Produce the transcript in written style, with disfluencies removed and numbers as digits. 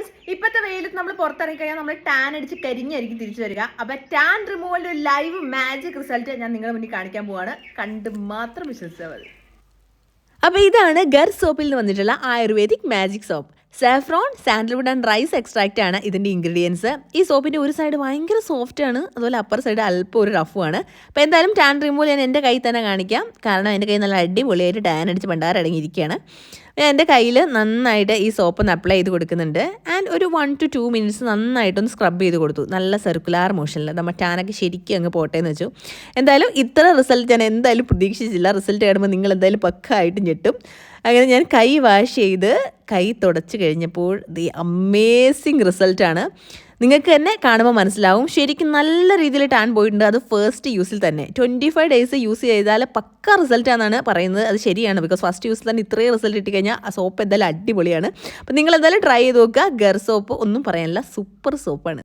Friends, ഇപ്പോഴത്തെ വെയിലത്ത് നമ്മൾ പുറത്തിറങ്ങി കഴിഞ്ഞാൽ നമ്മൾ ടാൻ അടിച്ച് കരിഞ്ഞായിരിക്കും തിരിച്ചു വരിക. അപ്പോൾ ടാൻ റിമൂവലിൻ്റെ ഒരു ലൈവ് മാജിക് റിസൾട്ട് ഞാൻ നിങ്ങളുടെ മുന്നിൽ കാണിക്കാൻ പോവാണ്. കണ്ട് മാത്രം വിശ്വസിച്ചാൽ മതി. അപ്പോൾ ഇതാണ് ഗർ സോപ്പിൽ നിന്ന് വന്നിട്ടുള്ള ayurvedic magic soap. Saffron, sandalwood and rice extract ആണ് ഇതിൻ്റെ ഇൻഗ്രീഡിയൻസ്. ഈ സോപ്പിൻ്റെ ഒരു സൈഡ് ഭയങ്കര സോഫ്റ്റ് ആണ്, അതുപോലെ അപ്പർ സൈഡ് അല്പം ഒരു റഫുമാണ്. അപ്പോൾ എന്തായാലും ടാൻ റിമൂവൽ ഞാൻ എൻ്റെ കയ്യിൽ തന്നെ കാണിക്കാം. കാരണം എൻ്റെ കയ്യിൽ നല്ല അടിപൊളിയായിട്ട് ടാൻ അടിച്ച് പണ്ടാരടങ്ങിയിരിക്കുകയാണ്. ഞാൻ എൻ്റെ കയ്യിൽ നന്നായിട്ട് ഈ സോപ്പ് ഒന്ന് അപ്ലൈ ചെയ്ത് കൊടുക്കുന്നുണ്ട്. ആൻഡ് ഒരു 1 to 2 മിനിറ്റ്സ് നന്നായിട്ടൊന്ന് സ്ക്രബ് ചെയ്ത് കൊടുത്തു. നല്ല സർക്കുലാർ മോഷനിൽ നമ്മൾ ടാനൊക്കെ ശരിക്കും അങ്ങ് പോട്ടെ എന്ന് വെച്ചു. എന്തായാലും ഇത്ര റിസൾട്ട് ഞാൻ എന്തായാലും പ്രതീക്ഷിച്ചില്ല. റിസൾട്ട് കാണുമ്പോൾ നിങ്ങൾ എന്തായാലും പക്കായിട്ട് ഞെട്ടും. അങ്ങനെ ഞാൻ കൈ വാഷ് ചെയ്ത് കൈ തുടച്ച് കഴിഞ്ഞപ്പോൾ ദി അമേസിങ് റിസൾട്ടാണ്. നിങ്ങൾക്ക് തന്നെ കാണുമ്പോൾ മനസ്സിലാവും ശരിക്കും നല്ല രീതിയിൽ ടാൻ പോയിട്ടുണ്ട്. അത് ഫസ്റ്റ് യൂസിൽ തന്നെ 25 ഡേയ്സ് യൂസ് ചെയ്താൽ പക്ക റിസൾട്ടാണെന്നാണ് പറയുന്നത്. അത് ശരിയാണ്. ബിക്കോസ് ഫസ്റ്റ് യൂസിൽ തന്നെ ഇത്രയും റിസൾട്ട് കിട്ടിക്കഴിഞ്ഞാൽ ആ സോപ്പ് എന്തായാലും അടിപൊളിയാണ്. അപ്പോൾ നിങ്ങൾ എന്തായാലും ട്രൈ ചെയ്ത് നോക്കുക. ഗർ സോപ്പ് ഒന്നും പറയാനില്ല, സൂപ്പർ സോപ്പാണ്.